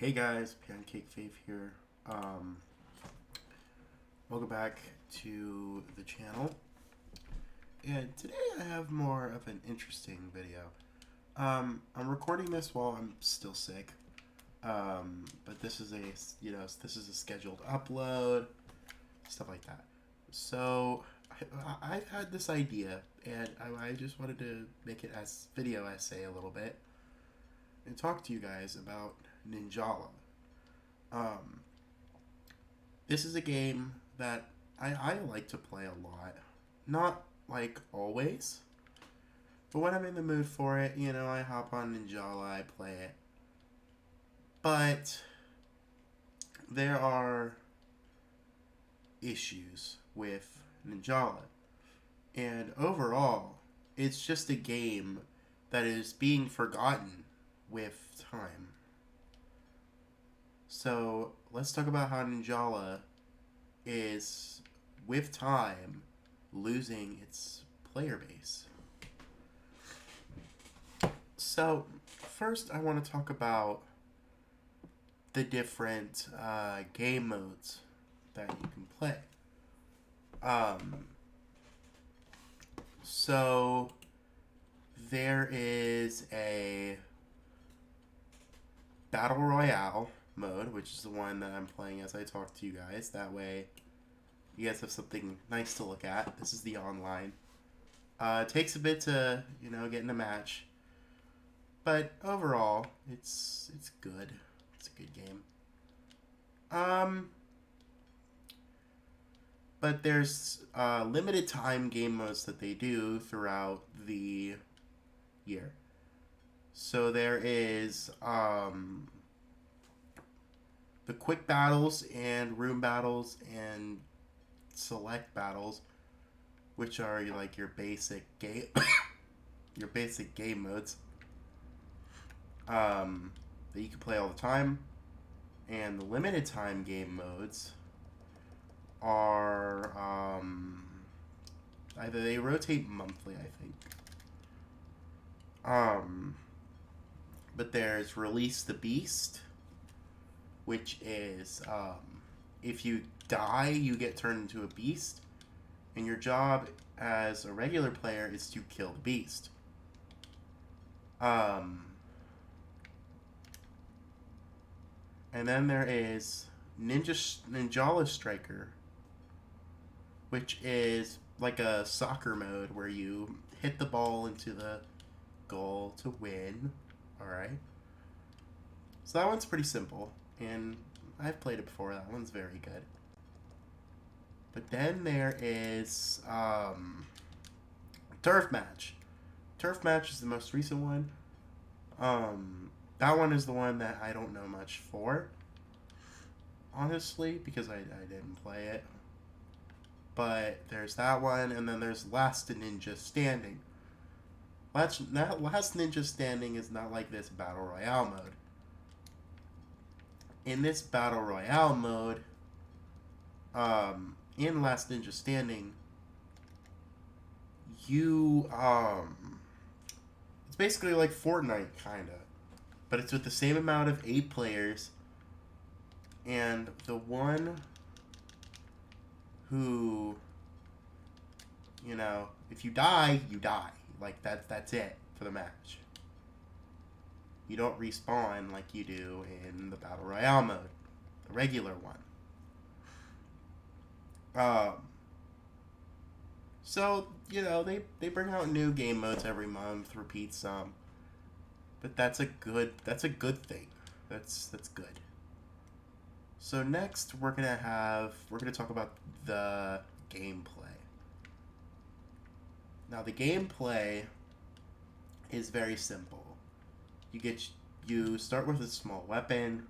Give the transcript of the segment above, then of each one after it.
Hey guys, Pancake Fave here. Welcome back to the channel. And today I have more of an interesting video. I'm recording this while I'm still sick. But this is a scheduled upload, stuff like that. So I've had this idea, and I just wanted to make it as video essay a little bit and talk to you guys about Ninjala. Um, this is a game that I like to play a lot. Not like always, but when I'm in the mood for it, I hop on Ninjala, I play it. But there are issues with Ninjala. And overall, it's just a game that is being forgotten with time. So let's talk about how Ninjala is, with time, losing its player base. So first I want to talk about the different game modes that you can play. So there is a Battle Royale mode, which is the one that I'm playing as I talk to you guys. That way you guys have something nice to look at. This is the online. It takes a bit to, get in a match. But overall, it's good. It's a good game. But there's limited time game modes that they do throughout the year. So there is the quick battles and room battles and select battles, which are like your basic game your basic game modes that you can play all the time. And the limited time game modes are either they rotate monthly, I think. But there's Release the Beast, which is if you die, you get turned into a beast, and your job as a regular player is to kill the beast. And then there is Ninjala Striker, which is like a soccer mode where you hit the ball into the goal to win. Alright. So that one's pretty simple, and I've played it before. That one's very good. But then there is Turf Match. Turf Match is the most recent one. That one is the one that I don't know much for, honestly, because I didn't play it. But there's that one, and then there's Last Ninja Standing. Last Ninja Standing is not like this Battle Royale mode. In this Battle Royale mode, in Last Ninja Standing, you, it's basically like Fortnite, kinda. But it's with the same amount of 8 players, and the one who, if you die, you die. Like, that's it for the match. You don't respawn like you do in the Battle Royale mode, the regular one. So, they bring out new game modes every month, repeat some. But that's a good thing. That's good. So next we're gonna talk about the gameplay. Now the gameplay is very simple. You start with a small weapon,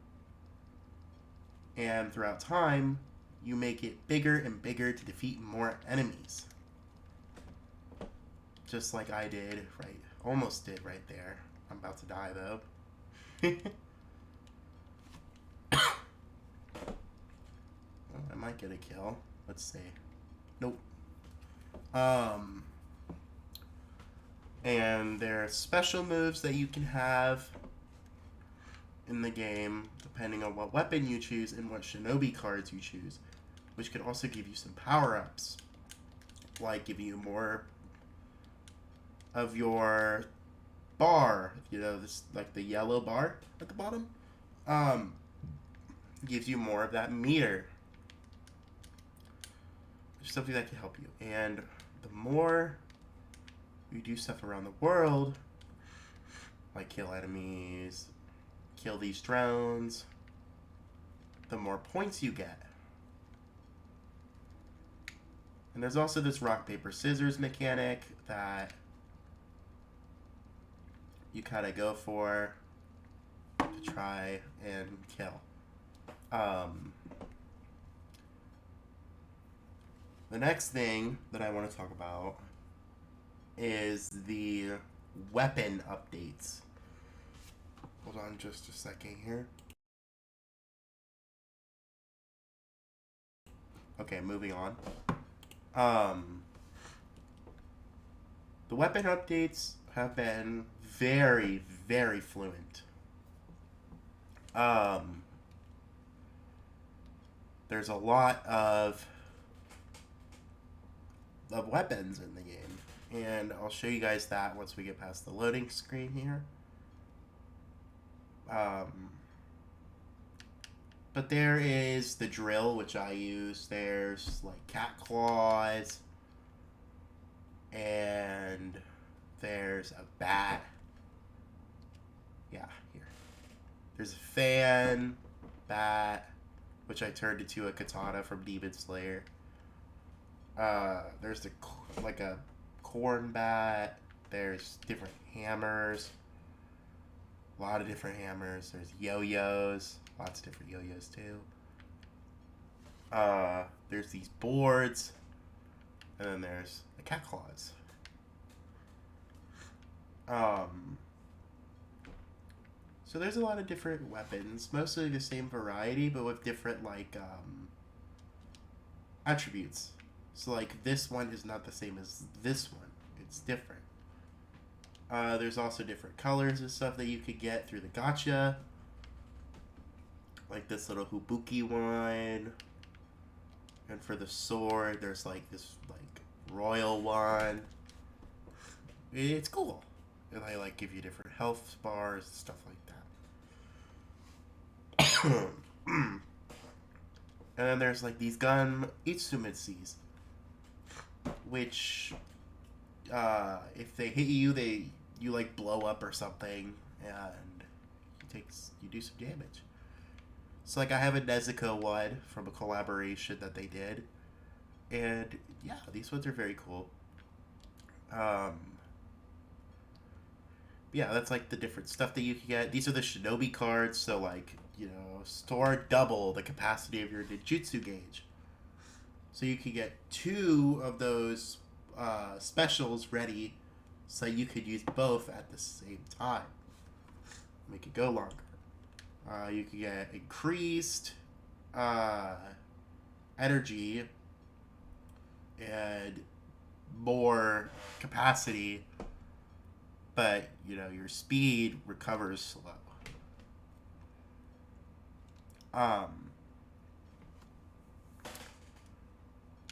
and throughout time you make it bigger and bigger to defeat more enemies. Just like I did, almost did right there. I'm about to die though. I might get a kill. Let's see. Nope. And there are special moves that you can have. in the game depending on what weapon you choose and what shinobi cards you choose, which can also give you some power-ups, like give you more of your bar, you know, this like the yellow bar at the bottom, um, gives you more of that meter, something that can help you. And the more you do stuff around the world, like kill enemies, kill these drones, the more points you get. And there's also this rock, paper, scissors mechanic that you kind of go for to try and kill. The next thing that I want to talk about is the weapon updates. Hold on just a second here. Okay, moving on. The weapon updates have been very, very fluent. There's a lot of weapons in the game, and I'll show you guys that once we get past the loading screen here. But there is the drill, which I use. There's like cat claws, and there's a bat. Yeah, here. There's a fan, bat, which I turned into a katana from Demon Slayer. There's like a corn bat. There's different hammers. A lot of different hammers. There's yo-yos. Lots of different yo-yos too. There's these boards. And then there's the cat claws. So there's a lot of different weapons. Mostly the same variety, but with different like attributes. So like this one is not the same as this one. It's different. There's also different colors and stuff that you could get through the gacha. Like this little Hubuki one. And for the sword, there's like this like royal one. It's cool. And they like give you different health bars and stuff like that. And then there's like these gun Itsumitsis, which if they hit you, you like blow up or something, and you do some damage. So like I have a Nezuko one from a collaboration that they did, and yeah, these ones are very cool. Yeah, that's like the different stuff that you can get. These are the shinobi cards, so like, you know, store double the capacity of your ninjutsu gauge. So you can get 2 of those specials ready, so you could use both at the same time. Make it go longer. You can get increased energy and more capacity, but you know your speed recovers slow.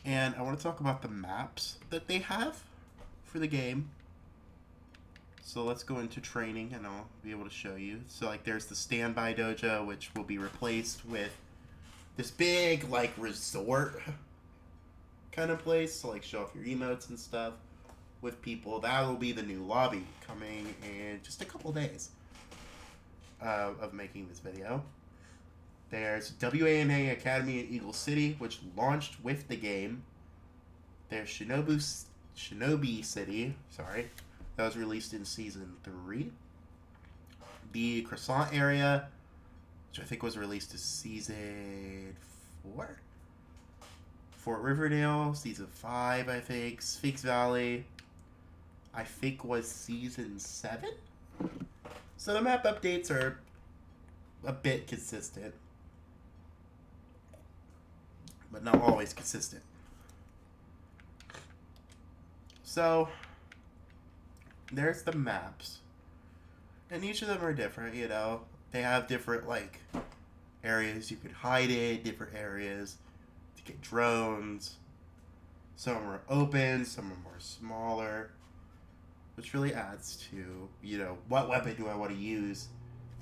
And I want to talk about the maps that they have for the game. So let's go into training and I'll be able to show you. So like there's the standby dojo, which will be replaced with this big like resort kind of place to like show off your emotes and stuff with people. That will be the new lobby coming in just a couple days of making this video. There's WANA Academy in Eagle City, which launched with the game. There's Shinobi City, that was released in Season 3. The Croissant area, which I think was released as Season 4. Fort Riverdale, Season 5, I think. Sphinx Valley, I think was Season 7. So the map updates are a bit consistent, but not always consistent. So there's the maps, and each of them are different, you know. They have different, like, areas you could hide in, different areas to get drones. Some are open, some are more smaller, which really adds to, you know, what weapon do I want to use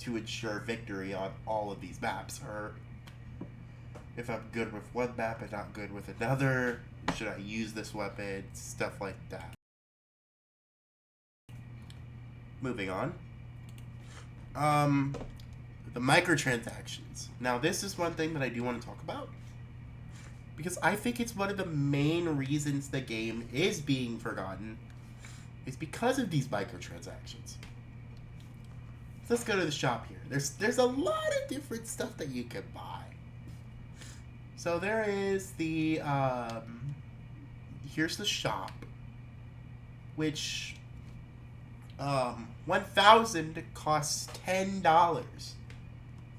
to ensure victory on all of these maps? Or if I'm good with one map and not good with another, should I use this weapon? Stuff like that. Moving on. The microtransactions. Now, this is one thing that I do want to talk about, because I think it's one of the main reasons the game is being forgotten, is because of these microtransactions. Let's go to the shop here. There's a lot of different stuff that you can buy. So there is the here's the shop, which 1,000 costs $10.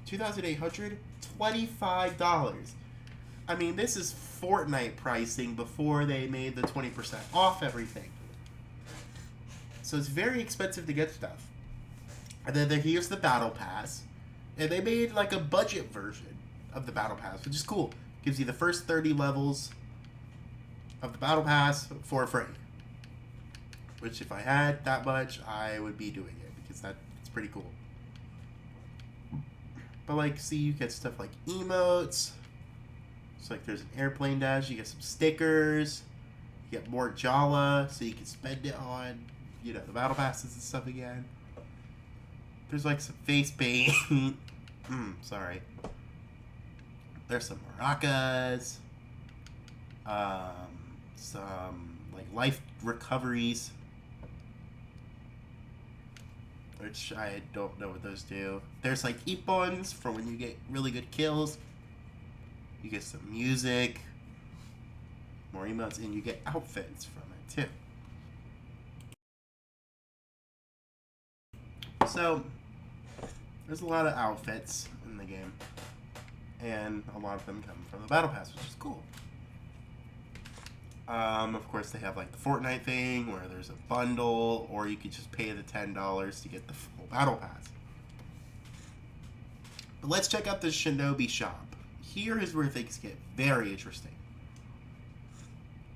2,800, $25. I mean, this is Fortnite pricing before they made the 20% off everything. So it's very expensive to get stuff. And then here's the Battle Pass. And they made like a budget version of the Battle Pass, which is cool. Gives you the first 30 levels of the Battle Pass for free. Which, if I had that much, I would be doing it, because it's pretty cool. But, like, see, you get stuff like emotes. It's like there's an airplane dash. You get some stickers. You get more Ninjala, so you can spend it on, you know, the battle passes and stuff again. There's, like, some face paint. Sorry. There's some maracas. Some, like, life recoveries, which I don't know what those do. There's like ipons for when you get really good kills. You get some music, more emotes, and you get outfits from it too. So there's a lot of outfits in the game, and a lot of them come from the Battle Pass, which is cool. Of course, they have like the Fortnite thing where there's a bundle, or you could just pay the $10 to get the full Battle Pass. But let's check out the Shinobi shop. Here is where things get very interesting.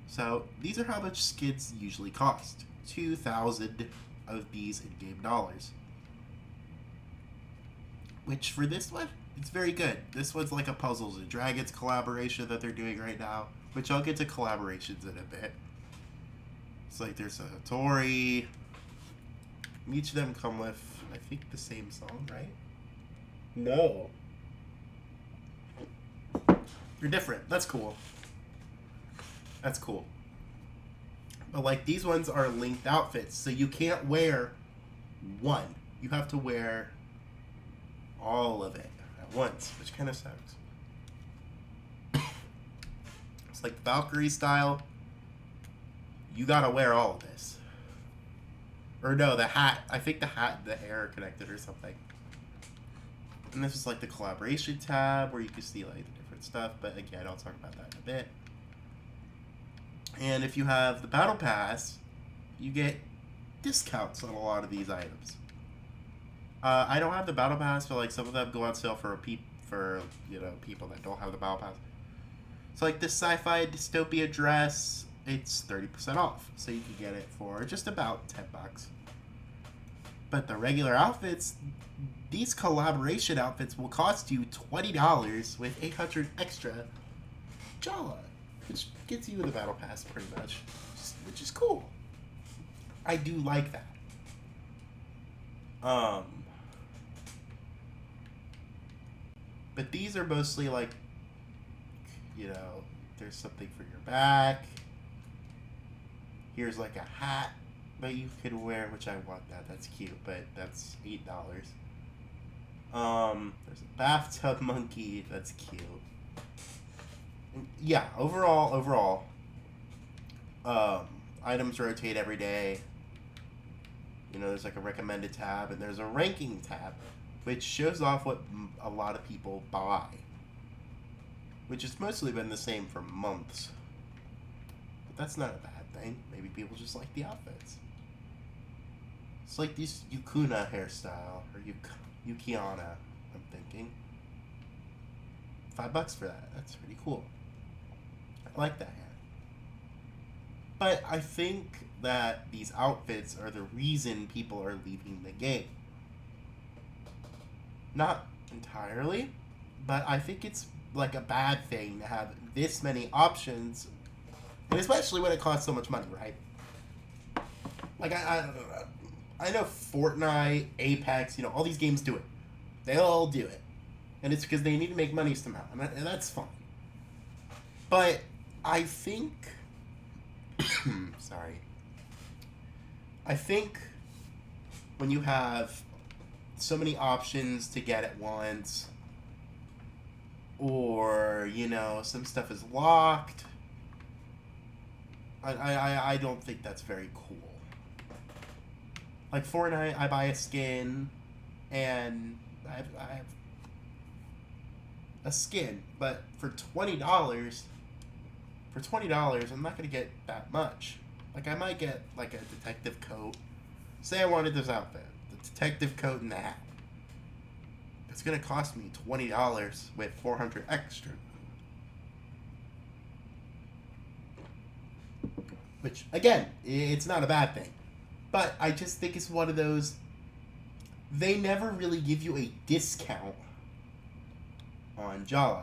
So, these are how much skins usually cost. 2,000 of these in-game dollars. Which, for this one, it's very good. This one's like a Puzzles and Dragons collaboration that they're doing right now, which I'll get to collaborations in a bit. It's like there's a Tori. Each of them come with, I think, the same song, right? No. They're different. That's cool. That's cool. But, like, these ones are linked outfits, so you can't wear one. You have to wear all of it at once, which kind of sucks. It's like Valkyrie style. You gotta wear all of this. Or no, the hat. I think the hat and the hair are connected or something. And this is like the collaboration tab where you can see like the different stuff. But again, I'll talk about that in a bit. And if you have the Battle Pass, you get discounts on a lot of these items. I don't have the Battle Pass, but like some of them go on sale for you know, people that don't have the Battle Pass. So like this sci-fi dystopia dress, it's 30% off, so you can get it for just about $10. But the regular outfits, these collaboration outfits will cost you $20 with 800 extra Jala, which gets you the Battle Pass pretty much, which is cool. I do like that. But these are mostly like, you know, there's something for your back. Here's like a hat that you could wear, which I want that. That's cute, but that's $8. There's a bathtub monkey. That's cute. And yeah, overall, items rotate every day. You know, there's like a recommended tab, and there's a ranking tab, which shows off what a lot of people buy, which has mostly been the same for months. But that's not a bad thing. Maybe people just like the outfits. It's like this Yukuna hairstyle, or Yukiana, I'm thinking. $5 for that. That's pretty cool. I like that hand. But I think that these outfits are the reason people are leaving the game. Not entirely, but I think it's like a bad thing to have this many options, and especially when it costs so much money, right? Like I know Fortnite, Apex, all these games do it. They all do it, and it's because they need to make money somehow, and that's fine. But I think, sorry, I think when you have so many options to get at once, or some stuff is locked, I don't think that's very cool. Like Fortnite, I buy a skin, and I have a skin, but for $20, I'm not gonna get that much. Like I might get like a detective coat. Say I wanted this outfit, the detective coat and the hat. It's gonna cost me $20 with 400 extra. Which, again, it's not a bad thing. But I just think it's one of those, they never really give you a discount on Ninjala.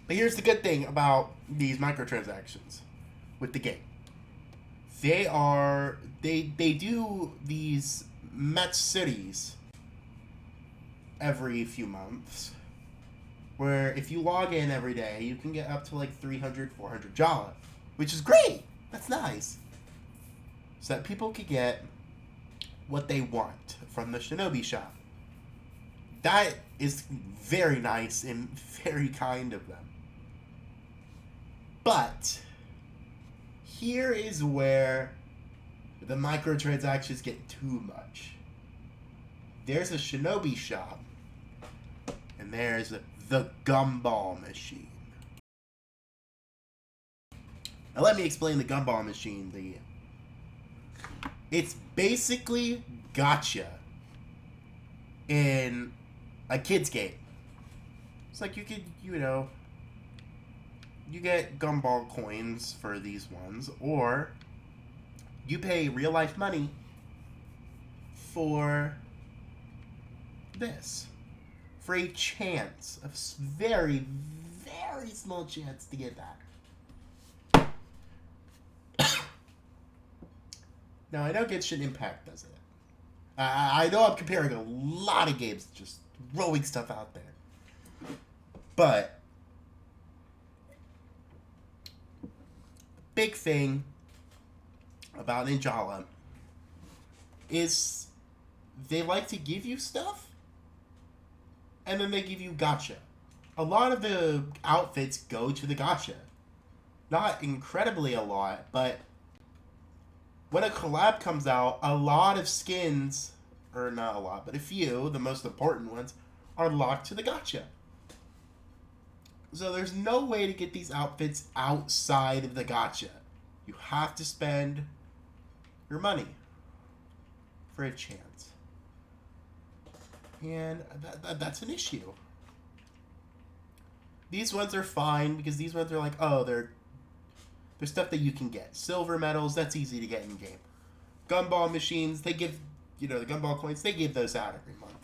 But here's the good thing about these microtransactions with the game. They do these match cities every few months, where if you log in every day, you can get up to like 300, 400 Jala, which is great. That's nice. So that people can get what they want from the Shinobi shop. That is very nice and very kind of them. But here is where the microtransactions get too much. There's a Shinobi shop, and there's the Gumball Machine. Now let me explain the Gumball Machine. It's basically gotcha in a kid's game. It's like you could, you get Gumball coins for these ones, or you pay real life money for this. For a chance, a very, very small chance to get that. Now, I know Genshin Impact does it. I know I'm comparing a lot of games, just throwing stuff out there. But big thing about Ninjala is they like to give you stuff, and then they give you gacha. A lot of the outfits go to the gacha. Not incredibly a lot, but when a collab comes out, a lot of skins, or not a lot, but a few, the most important ones, are locked to the gacha. So there's no way to get these outfits outside of the gacha. You have to spend your money for a chance. And that's an issue. These ones are fine because these ones are like, they're stuff that you can get. Silver medals, that's easy to get in game. Gumball machines, they give, the gumball coins, they give those out every month.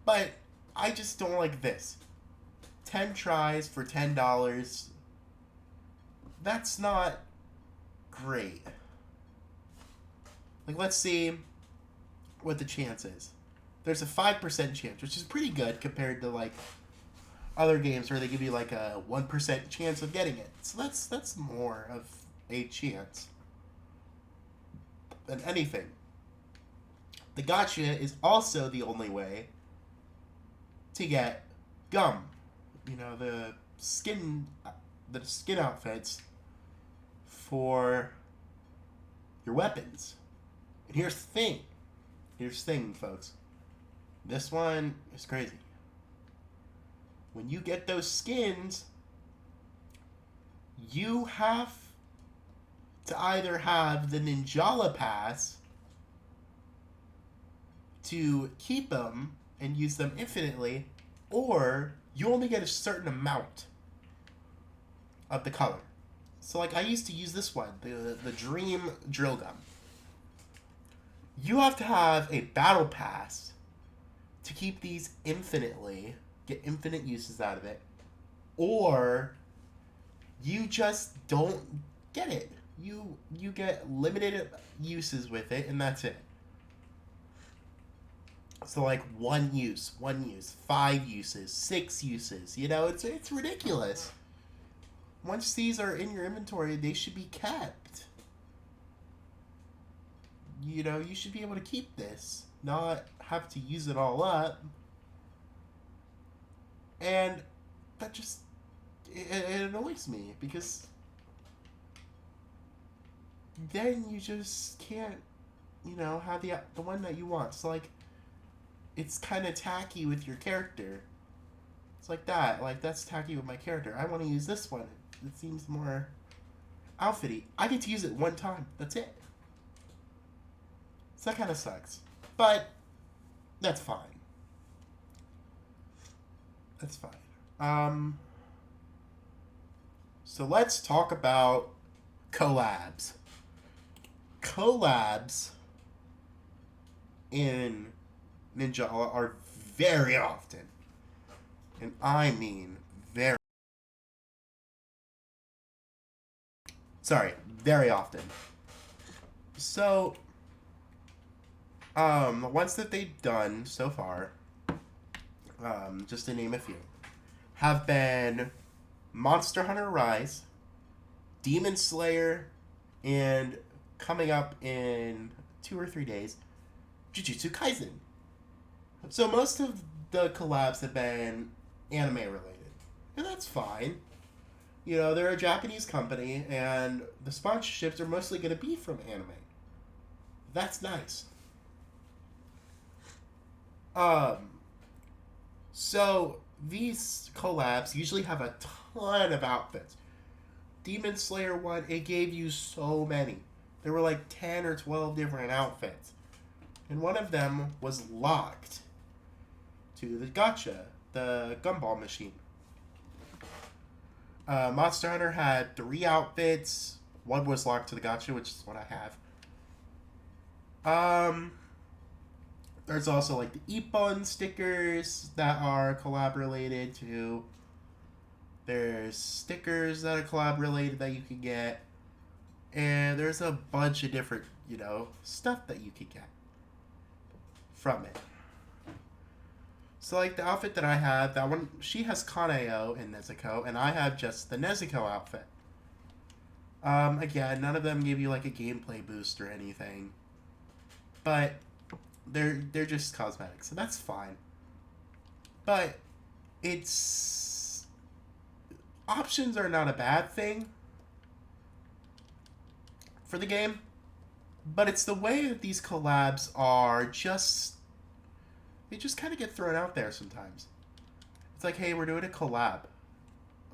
But I just don't like this. 10 tries for $10. That's not great. Like, let's see what the chance is. There's a 5% chance, which is pretty good compared to, like, other games where they give you like a 1% chance of getting it. So that's more of a chance than anything. The gacha is also the only way to get gum. The skin outfits for your weapons. And here's the thing, folks. This one is crazy. When you get those skins, you have to either have the Ninjala pass to keep them, and use them infinitely, or you only get a certain amount of the color. So like I used to use this one, the Dream Drill Gun. You have to have a battle pass to keep these infinitely, get infinite uses out of it, or you just don't get it. You get limited uses with it, and that's it. So like one use, 5 uses, 6 uses. You know, it's ridiculous. Once these are in your inventory, they should be kept. You know, you should be able to keep this, not have to use it all up. And that just it annoys me because then you just can't, you know, have the one that you want. So like it's kind of tacky with your character. It's like that. Like, that's tacky with my character. I want to use this one. It seems more outfitty. I get to use it one time. That's it. So that kind of sucks. But that's fine. That's fine. So let's talk about collabs. Collabs in Ninjala are very often, and I mean very often. So, the ones that they've done so far, just to name a few, have been Monster Hunter Rise, Demon Slayer, and coming up in 2 or 3 days, Jujutsu Kaisen. So most of the collabs have been anime related, and that's fine. You know, they're a Japanese company, and the sponsorships are mostly going to be from anime. That's nice. So these collabs usually have a ton of outfits. Demon Slayer one, it gave you so many. There were like 10 or 12 different outfits. And one of them was locked to the gacha, the Gumball Machine. Monster Hunter had 3 outfits. One was locked to the gacha, which is what I have. There's also like the Ippon stickers that are collab related to. There's stickers that are collab related that you can get. And there's a bunch of different, you know, stuff that you can get from it. So like the outfit that I have, that one, she has Kaneo and Nezuko, and I have just the Nezuko outfit. Again, none of them give you like a gameplay boost or anything, but they're just cosmetic, so that's fine. But it's options are not a bad thing for the game, but it's the way that these collabs are just, they just kind of get thrown out there sometimes. It's like, hey, we're doing a collab.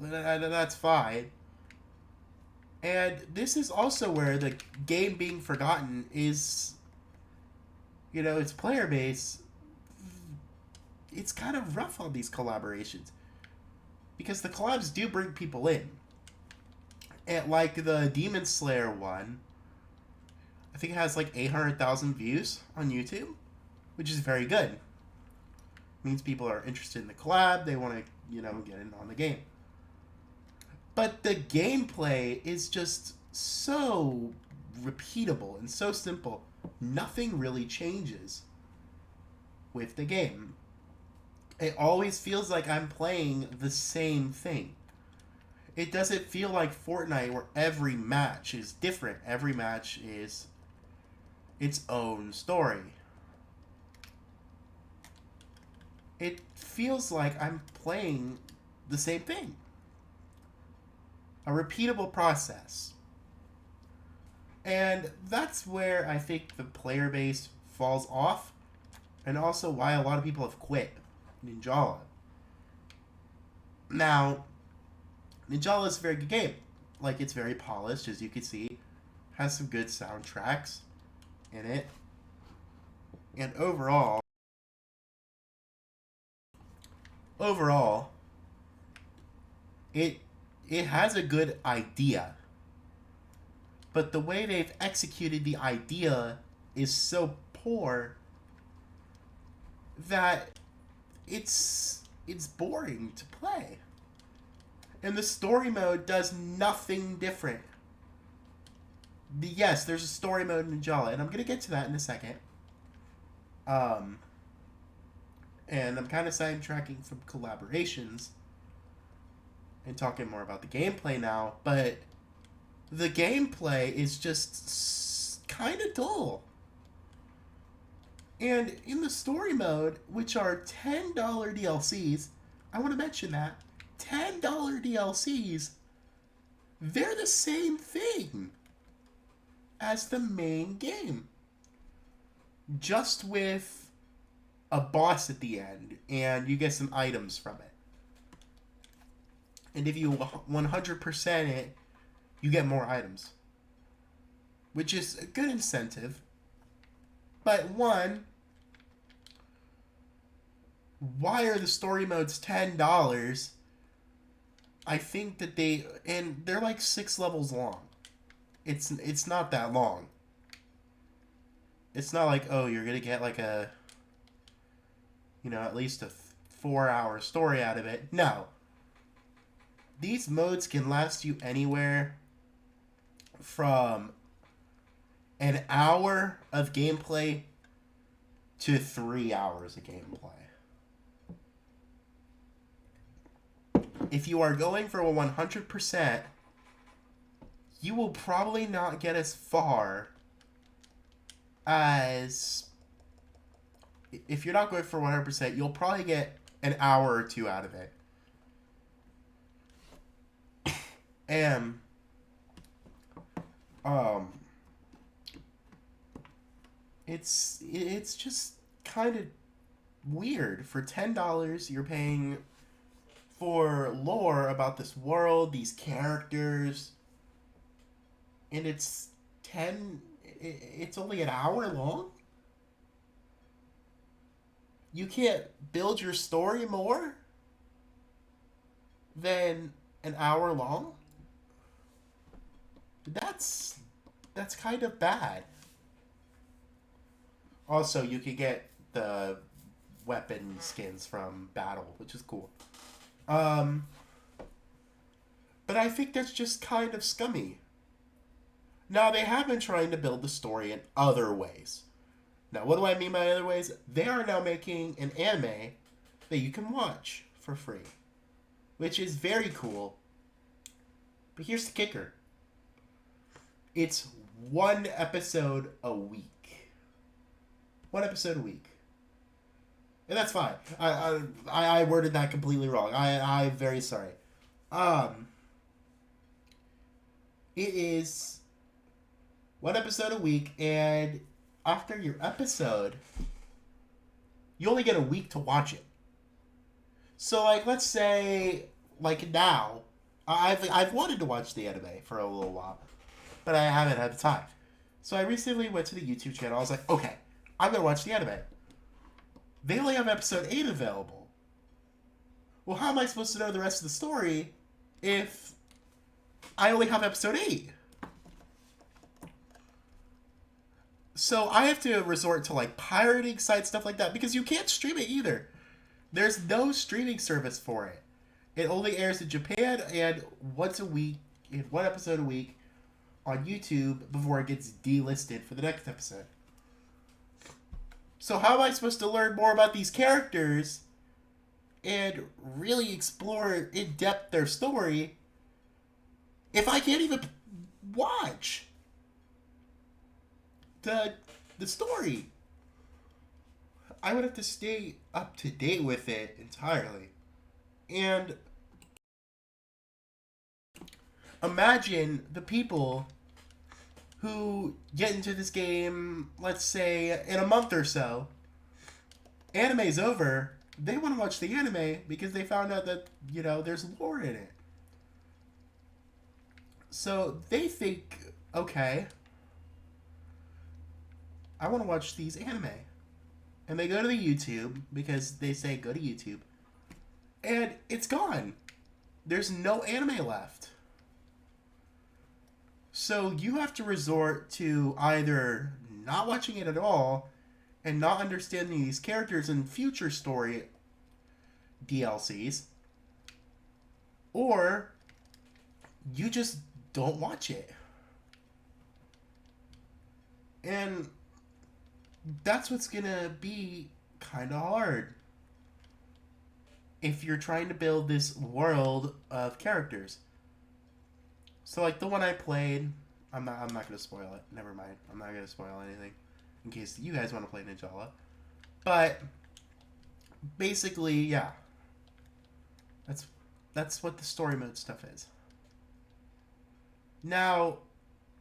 That's fine. And this is also where the game being forgotten is, you know, its player base. It's kind of rough on these collaborations because the collabs do bring people in. And like the Demon Slayer one, I think it has like 800,000 views on YouTube, which is very good. It means people are interested in the collab. They want to, you know, get in on the game. But the gameplay is just so repeatable and so simple. Nothing really changes with the game. It always feels like I'm playing the same thing. It doesn't feel like Fortnite where every match is different. Every match is its own story. It feels like I'm playing the same thing. A repeatable process. And that's where I think the player base falls off, and also why a lot of people have quit Ninjala. Now, Ninjala is a very good game. Like, it's very polished, as you can see. Has some good soundtracks in it. And overall, overall, it has a good idea, but the way they've executed the idea is so poor that it's boring to play. And the story mode does nothing different. Yes, there's a story mode in Ninjala, and I'm gonna get to that in a second. And I'm kind of sidetracking from collaborations and talking more about the gameplay now, but the gameplay is just kind of dull. And in the story mode, which are $10 DLCs, I want to mention that $10 DLCs, they're the same thing as the main game, just with a boss at the end, and you get some items from it. And if you 100% it, you get more items, which is a good incentive. But one, why are the story modes $10? I think that they're like 6 levels long. It's not that long. It's not like, oh, you're gonna get like a, at least a 4-hour story out of it. No. These modes can last you anywhere from an hour of gameplay to 3 hours of gameplay. If you are going for a 100%, you will probably not get as far as... If you're not going for 100%, you'll probably get an hour or 2 out of it. And... It's just kind of weird. For $10, you're paying for lore about this world, these characters, and it's only an hour long? You can't build your story more than an hour long? That's kind of bad. Also, you can get the weapon skins from Battle, which is cool. But I think that's just kind of scummy. Now, they have been trying to build the story in other ways. Now, what do I mean by other ways? They are now making an anime that you can watch for free, which is very cool. But here's the kicker. It's 1 episode a week. 1 episode a week. And that's fine. I worded that completely wrong. I'm very sorry. It is 1 episode a week, and after your episode, you only get a week to watch it. So, like, let's say, like now, I've wanted to watch the anime for a little while, but I haven't had the time. So I recently went to the YouTube channel. I was like, okay, I'm gonna watch the anime. They only have episode 8 available. Well, how am I supposed to know the rest of the story if I only have episode 8? So I have to resort to like pirating sites, stuff like that, because you can't stream it either. There's no streaming service for it. It only airs in Japan and once a week, in 1 episode a week on YouTube before it gets delisted for the next episode. So how am I supposed to learn more about these characters and really explore in depth their story if I can't even watch the story? I would have to stay up to date with it entirely. And imagine the people who get into this game, let's say, in a month or so. Anime's over. They want to watch the anime because they found out that, there's lore in it. So they think, okay, I want to watch these anime. And they go to the YouTube because they say go to YouTube. And it's gone. There's no anime left. So you have to resort to either not watching it at all and not understanding these characters in future story DLCs, or you just don't watch it. And that's what's gonna be kind of hard if you're trying to build this world of characters. So like the one I played, I'm not gonna spoil it. Never mind. I'm not gonna spoil anything in case you guys want to play Ninjala. But basically, yeah. That's what the story mode stuff is. Now,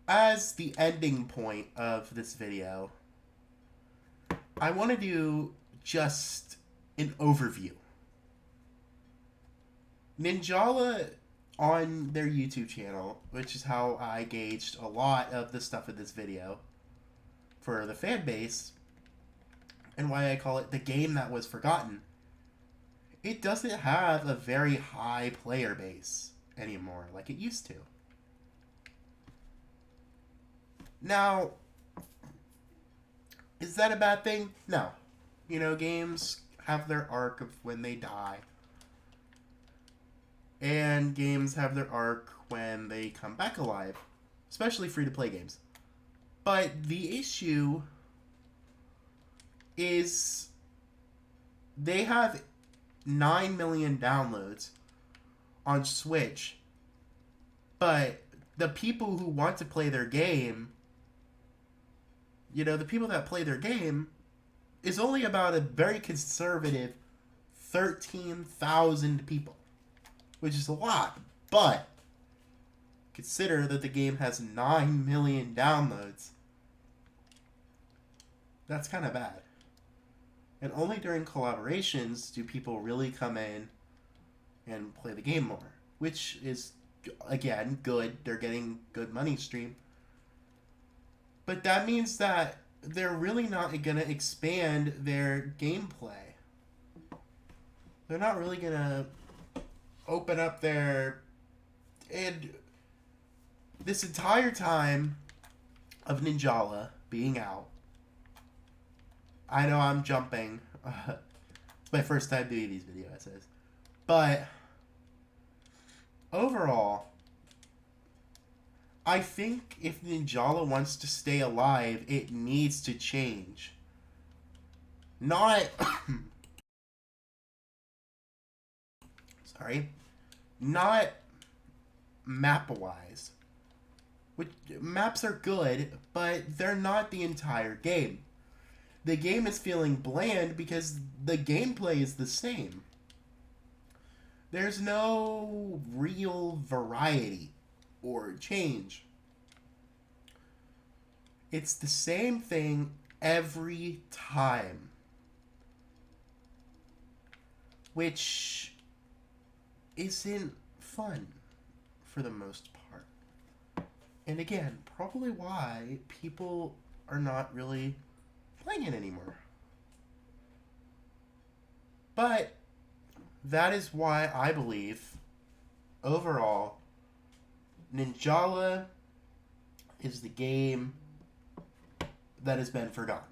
as the ending point of this video, I want to do just an overview. Ninjala on their YouTube channel, which is how I gauged a lot of the stuff in this video for the fan base, and why I call it the game that was forgotten. It doesn't have a very high player base anymore like it used to. Now, is that a bad thing? No. You know, games have their arc of when they die. And games have their arc when they come back alive. Especially free-to-play games. But the issue is they have 9 million downloads on Switch. But the people who want to play their game, you know, the people that play their game is only about a very conservative 13,000 people, which is a lot, but consider that the game has 9 million downloads. That's kind of bad. And only during collaborations do people really come in and play the game more, which is, again, good. They're getting good money stream. But that means that they're really not going to expand their gameplay. They're not really going to open up their... And this entire time of Ninjala being out, I know I'm jumping. It's my first time doing these video essays. But overall, I think if Ninjala wants to stay alive, it needs to change. Not... sorry. Not map-wise. Which, maps are good, but they're not the entire game. The game is feeling bland because the gameplay is the same. There's no real variety or change. It's the same thing every time. Which isn't fun for the most part. And again, probably why people are not really playing it anymore. But that is why I believe overall Ninjala is the game that has been forgotten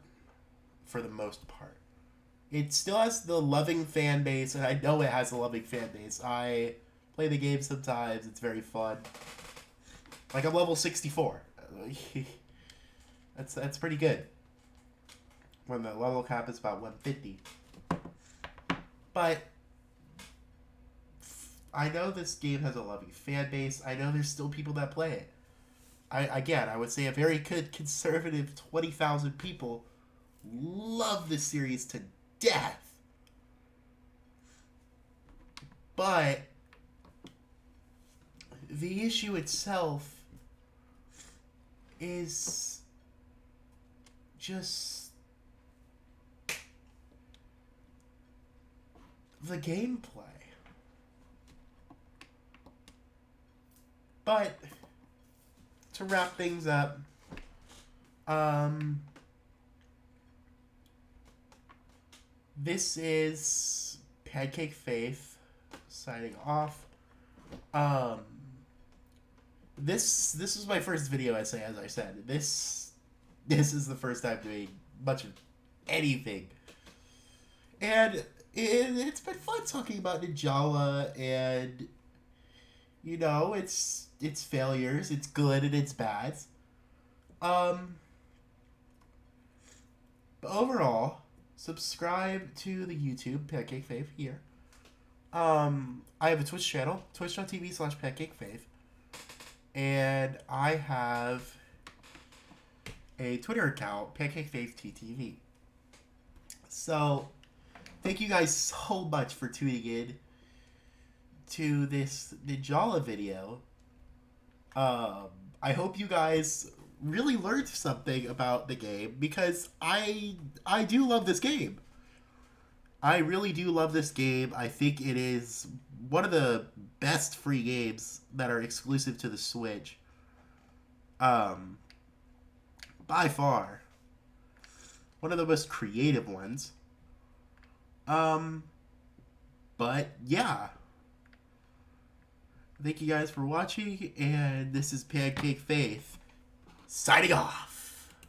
for the most part. It still has the loving fan base, and I know it has a loving fan base. I play the game sometimes. It's very fun. Like, I'm level 64. That's pretty good. When the level cap is about 150. But I know this game has a loving fan base. I know there's still people that play it. I would say a very good conservative 20,000 people love this series to death. But the issue itself is just the gameplay. But to wrap things up, this is Pancake Faith signing off. This is my first video essay, as I said. This is the first time doing much of anything, and it's been fun talking about Ninjala and its failures, its good and its bad. But overall, subscribe to the YouTube Pancake Fave here. I have a Twitch channel, twitch.tv/PancakeFave. And I have a Twitter account, PancakeFaveTTV. So, thank you guys so much for tuning in to this Ninjala video. I hope you guys really learned something about the game, because I do love this game. I really do love this game. I think it is one of the best free games that are exclusive to the Switch. By far. One of the most creative ones. But yeah. Thank you guys for watching, and this is Pancake Faith signing off.